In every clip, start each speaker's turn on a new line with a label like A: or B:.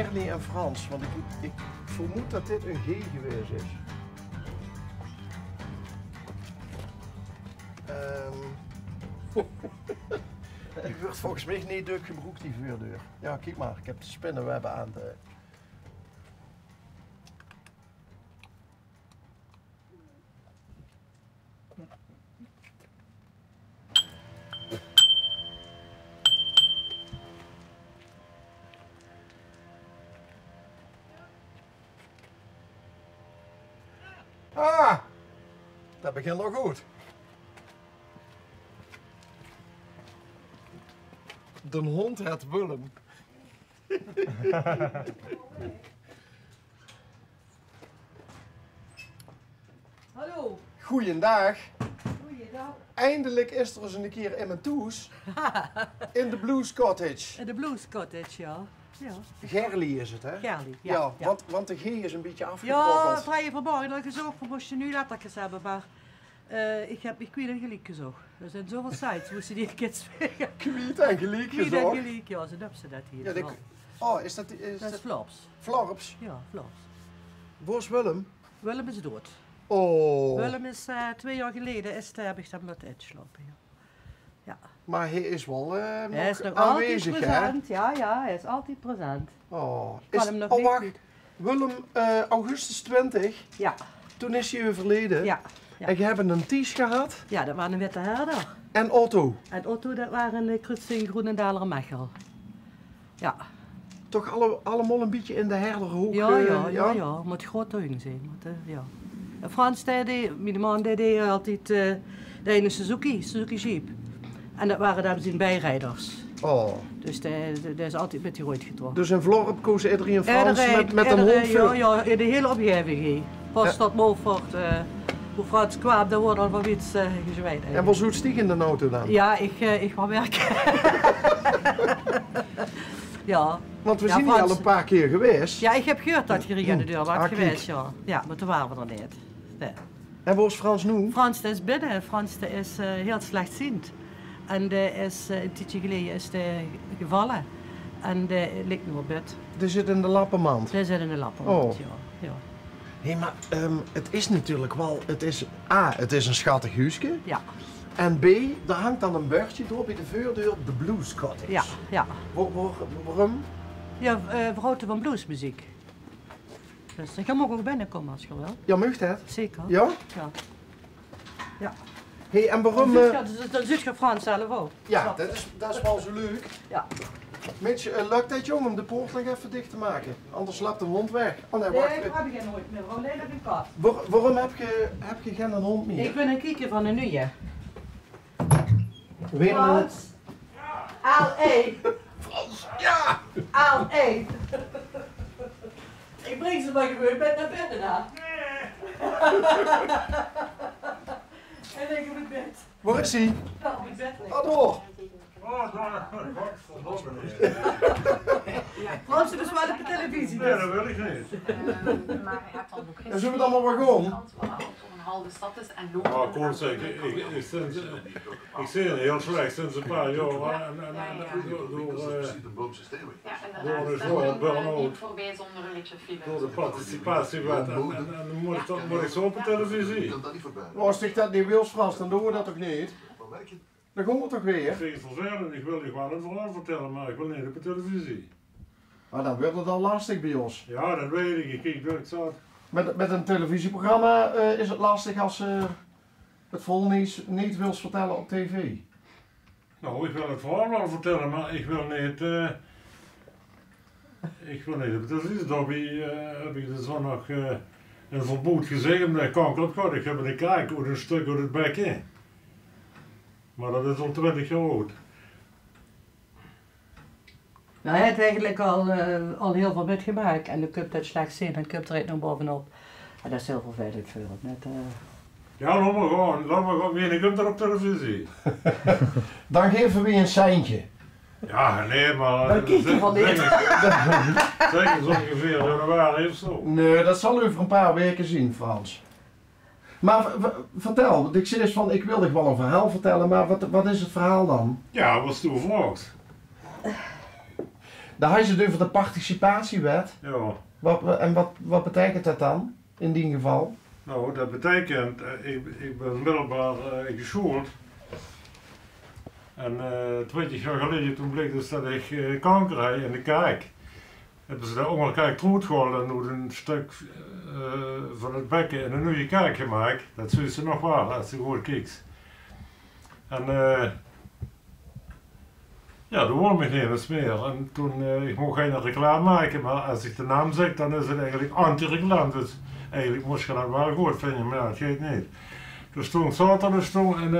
A: Gerlie en Frans, want ik vermoed dat dit een G geweest is. Die wordt volgens mij niet druk gebroekt, die voordeur. Ja, kijk maar, ik heb de spinnenwebben aan de... Ah, dat begint al goed. De hond het Willem.
B: Hallo.
A: Goeiedag.
B: Goeiedag.
A: Eindelijk is er eens een keer in mijn toes. In de Blues Cottage.
B: In de Blues Cottage, ja. Ja.
A: Gerlie is het, hè?
B: Gerlie,
A: Ja,
B: ja.
A: want de G is een beetje
B: Ja,
A: afgebrokkeld.
B: vrije verborgen dat ik gezocht voor moest je nu lettertjes hebben, maar ik weet het gelijk gezocht. Er zijn zoveel sites, moesten die kids spelen.
A: Kwiet en gelijk
B: Kwiet en
A: gezocht.
B: gelijk, ja, ze hebben ze dat hier.
A: Ja,
B: Ja,
A: oh, is dat...
B: dat is Flops.
A: Florps.
B: Ja, Flops.
A: Waar is Willem?
B: Willem is dood.
A: Oh.
B: Willem is 2 jaar geleden, heb ik hem laten uitslapen. Ja. Ja.
A: Maar hij is wel
B: Hij is
A: nog
B: nog
A: aanwezig,
B: altijd
A: hè?
B: present, ja, hij is altijd present.
A: Oh.
B: Ik kan hem nog
A: oh,
B: niet
A: wacht.
B: goed.
A: Willem, augustus 20,
B: Ja,
A: toen is hij overleden.
B: ja. Ja.
A: En je hebt een Ties gehad
B: Ja, dat waren een witte herder.
A: en Otto.
B: En Otto, dat waren de kruising Groenendaler en Mechel. Ja.
A: Toch allemaal een beetje in de herderhoek.
B: Ja. Moet groot tuin zijn. Moet, ja. En Frans, mijn man, deed altijd de ene Suzuki Jeep. En dat waren dan zijn bijrijders.
A: Oh.
B: Dus dat is altijd met die rood getrokken.
A: Dus in Vlorp kozen iedereen Frans met een hond.
B: Ja, in de hele omgeving. Pas tot Moffort, hoe Frans kwam, daar wordt al van iets gezwijd.
A: En wat zoet stieg in de auto dan?
B: Ja, ik ga werken. Ja.
A: Want we
B: Ja,
A: zijn hier
B: Frans.
A: al een paar keer geweest.
B: Ja, ik heb gehoord dat je hier aan de deur was
A: Ah,
B: geweest, ja. Ja, maar toen waren we er niet. Nee.
A: En waar is Frans nu?
B: Frans is binnen. Frans is heel slechtziend. En een tijdje geleden is hij gevallen. En ligt nu op bed.
A: Die zit in de lappenmand.
B: Hij zit in de lappen.
A: Oh.
B: Ja.
A: Hé, maar het is natuurlijk wel... Het is een schattig huisje.
B: Ja.
A: En B, daar hangt dan een bordje door bij de voordeur, de Blues Cottage.
B: Ja.
A: Waarom?
B: Ja, verhoogte van bluesmuziek. Dus je mag ook binnenkomen als je wil.
A: Ja, mag dat?
B: Zeker.
A: Ja?
B: Ja. Ja.
A: Hé, en waarom...
B: Dan zit je Frans zelf ook.
A: Ja, dat is wel zo leuk.
B: Ja.
A: Mitch, lukt het jong om de poort nog even dicht te maken? Anders slapt de hond weg. Oh nee,
B: Nee,
A: wacht.
B: ik heb geen nooit meer. Alleen heb ik kat.
A: Waarom heb je geen hond meer?
B: Ik ben een kikker van een nieuwe.
A: Weer een hond?
B: Frans. L.E.
A: Frans, ja!
B: L.E. Ik breng ze maar gewoon met naar binnen dan. En ik op het bed.
A: Waar is hij?
B: Ja, op het bed liggen.
A: Ga door!
B: Frans, dus wel op de televisie.
C: Nee, dat wil ik niet.
D: Maar hij heeft dan ook
A: En zullen we dan maar weer gaan?
D: een halve stad is en
C: Ja, kom zeker. Ik zie het heel slecht sinds een paar jaar. Door de zorg, burn-out.
D: niet voorbij zonder een beetje file.
C: Door de participatiewet. En dan moet ik zo op de televisie.
A: Als ik dat niet wil, Frans, dan doen we dat toch niet? Dan gaan we toch
C: Ik
A: weer?
C: vind het vervelend. Ik wil je gewoon een verhaal vertellen, maar ik wil niet op de televisie.
A: Maar dan wordt het al lastig bij ons.
C: Ja, dat weet ik. Ik kijk nooit zo.
A: Met een televisieprogramma is het lastig als het volnieuws niet wil vertellen op tv.
C: Nou, ik wil het verhaal wel vertellen, maar ik wil niet op de televisie. Daarbij heb ik de zondag een verbod gezegd omdat ik kanker op gehad. Ik heb een kijk uit een stuk uit het bek in. Maar dat is al 20 jaar oud.
B: Nou, hij heeft eigenlijk al heel veel metgemaakt en dan kun je het slecht zien en kun je er nog bovenop. En dat is heel vervelend voor hem.
C: Ja, laat maar gewoon. Wie ik hem er op televisie.
A: Dan geven we je een seintje.
C: Ja, nee, maar...
B: Dan kies je van dit.
C: Zeker zo ongeveer januari of zo.
A: Nee, dat zal u over een paar weken zien, Frans. Maar vertel, want ik zei eens van, ik wil je wel een verhaal vertellen, maar wat is het verhaal dan?
C: Ja, wat is toevallig?
A: Daar had je het over de participatiewet.
C: Ja.
A: Wat betekent dat dan, in die geval?
C: Nou, dat betekent, ik ben middelbaar geschoold. En 20 jaar geleden toen bleek dus dat ik kanker had in de kaak. Hebben ze daar ook nog troet gehouden en nu een stuk van het bekken in een nieuwe kaak gemaakt. Dat zie ze nog wel als je goed kijkt. En ja, dat wou me niet eens meer. En toen, ik mocht geen reclame maken, maar als ik de naam zeg, dan is het eigenlijk anti-reclame. Dus eigenlijk moest je dat wel goed vinden, maar dat geeft niet. Dus toen zat er dus toen in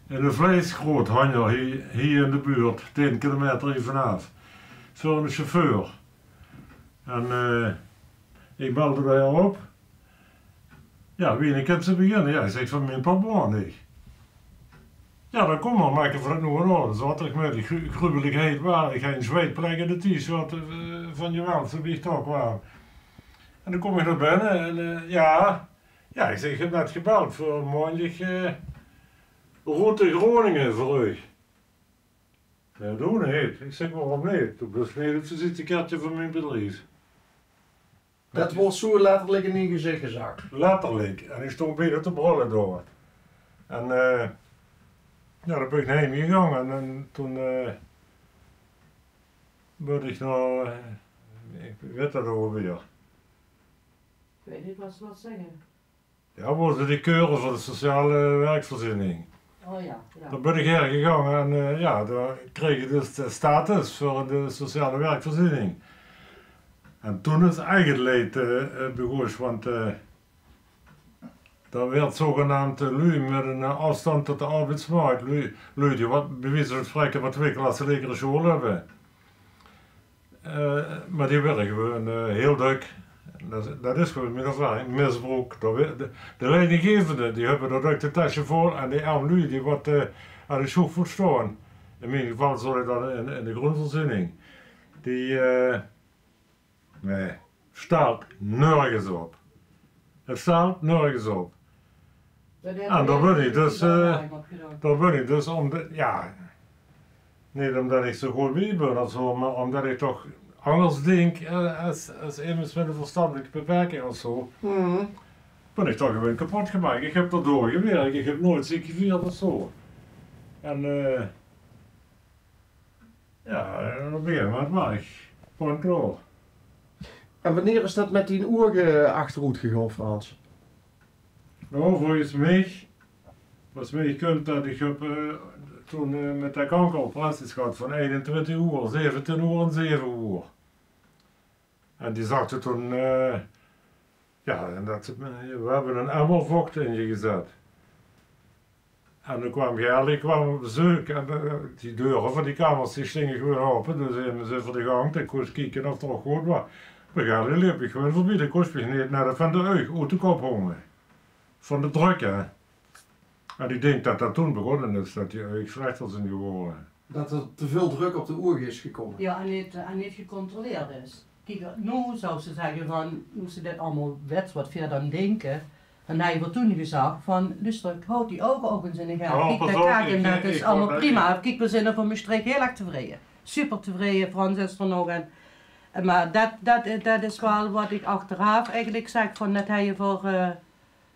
C: een vleesgroothandel hier in de buurt, 10 kilometer hier vanaf. Zo'n chauffeur. En ik belde daar op. Ja, wie kan ze beginnen? Ja, hij zegt van mijn papa niet. Ja, dan kom maar, maak je voor het nog een orde. Zo had ik met die grubbeligheid waar. Ik ga een zweetplek in de t-shirt van je wand, zo wie ik toch kwam. En dan kom ik naar binnen en ja, ik zeg, ik heb net gebeld voor een maandje Route Groningen voor u. Ja, doe niet. Ik zeg, waarom niet? Toen besneed het visitekaartje van mijn bedrijf.
A: Dat wordt zo letterlijk in je gezicht gezakt.
C: Letterlijk. En ik stond bijna te brullen door. En ja, dan ben ik naar hem gegaan en toen ben ik nou, ik weet dat alweer.
B: Ik weet niet wat ze wat zeggen.
C: Ja, worden die keuren voor de sociale werkvoorziening.
B: Oh ja,
C: Daar ben ik heen gegaan en ja, daar kreeg je dus de status voor de sociale werkvoorziening. En toen is eigen leed begonnen, want dat werd zogenaamd lui met een afstand tot de arbeidsmarkt. Lui die wat bewezen van spreken wat 2 klassen lekere school hebben. Maar die werden gewoon heel druk. Dat is gewoon min of meer misbruik. De leidinggevenden die hebben dat uit de tasje vol en die arme lui die wat aan de schoen voet staan. In mijn geval zal ik dan in de grondvoorziening. Die nee, staat nergens op. Het staat nergens op. En daar ben ik dus ja, niet omdat ik zo goed bij ben of zo, maar omdat ik toch anders denk als iemand met een verstandelijke beperking of zo. Ben ik toch gewoon kapot gemaakt. Ik heb erdoor gewerkt, ik heb nooit ziek gevierd of zo. En ja, dan begin met mij. Gewoon klaar.
A: En wanneer is dat met die oer achterhoed gegaan, Frans?
C: Nou, volgens mij kunt dat ik heb toen met de kankeroperaties gehad van 21 uur, 17 uur en 7 uur. En die zakte toen, ja, we hebben een emmer vocht in je gezet. En dan kwam Gerlie op bezoek en die deuren van die kamers die gingen gewoon open, dus hebben ze voor de gang, ik kon kijken of er nog goed was. Maar Gerlie liep ik gewoon voorbij, dan kost me niet naar de van de oog uit de kop hangen. Van de druk, hè. En ik denk dat dat toen begonnen is, dat die oog slechter zijn geworden.
A: Dat er te veel druk op de oer is gekomen.
B: Ja, en niet gecontroleerd is. Kijk, nu zou ze zeggen van, nu ze dit allemaal wet wat verder dan denken, dan heb je wat toen gezegd van, luister, ik houd die ogen ook eens in de gaten. Kijk, dat kijk en dat is allemaal prima. Kijk, we zijn er van mijn streek heel erg tevreden. Super tevreden, Frans is er nog en maar dat is wel wat ik achteraf eigenlijk zeg, van dat hij je voor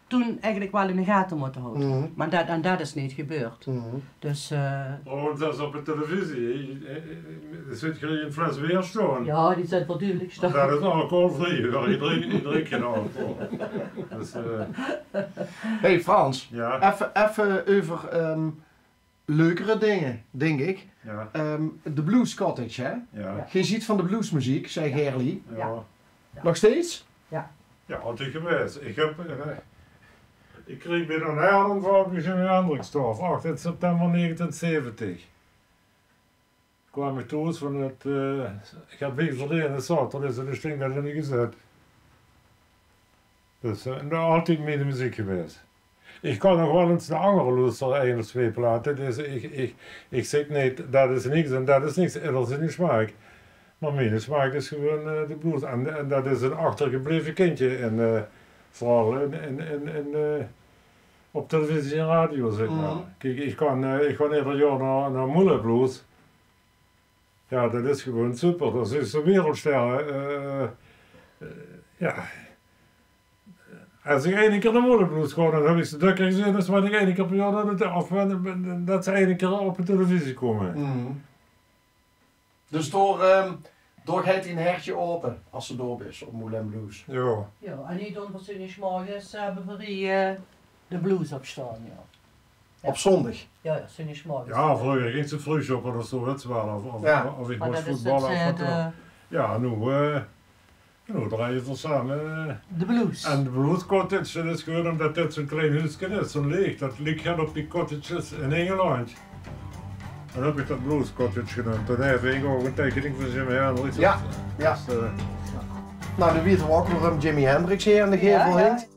B: toen eigenlijk wel in de gaten moeten houden. Maar dat is niet gebeurd. Dus
C: Oh, dat is op de televisie. Er zit geen fles weer staan.
B: ja, die zijn voortdurend staan.
C: Dat is alcoholvrij, ik drink geen alcohol. Dus,
A: Hey Frans,
C: ja,
A: even over leukere dingen, denk ik.
C: ja,
A: De Blues Cottage, hè?
C: ja,
A: Je ziet van de bluesmuziek, zei Gerlie.
C: ja.
A: Nog steeds?
C: Ja, altijd geweest. Ik kreeg bij een herdenval bij Jimmy Hendriksdorf, 18 september 1970. Kwam ik thuis van het, ik heb week verleden zaterdag is er een ding dat erin gezet. Dus altijd mee de muziek geweest. Ik kan nog wel eens de andere luisteren, 1 of 2 platen, dus ik zeg niet dat is niks en dat is niks, dat is niet smaak. Maar mijn smaak is gewoon de blues en dat is een achtergebleven kindje en vooral op televisie en radio zeg maar. Kijk, ik kan ieder jaar naar Moulin Blues. Ja, dat is gewoon super. Dat is een wereldster. Ja. Als ik één keer de moederblues ga, dan heb ik ze 2 keer gezien, dus wat ik 1 keer per jaar, of dat ze 1 keer op de televisie komen.
A: Mm. Dus door gaat een hertje open als ze door is op Moulin Blues.
C: Ja.
B: Ja, en niet onder zondagsmorgens hebben we de blues op staan, ja.
A: Op zondag.
B: Ja, zondagsmorgens.
C: Ja, vroeger ging ze vroeg shoppen of zo, weet je wel. Of ik
B: Maar
C: moest
B: dat is
C: voetballen.
B: het,
C: Ja, nu draaien ze samen.
B: de blues.
C: En de Blues Cottage, dat is gewoon omdat dit zo'n klein huisje is, zo'n leeg. Dat ligt heel op die cottages in Engeland. Dan heb ik dat Blues Cottage genoemd. Toen heb ik ook een tekening van Jimi Hendrix.
A: Ja, ja.
C: Dus,
A: Nou, dan weten we ook waarom Jimi Hendrix hier in de gevel
B: ja,
A: hangt.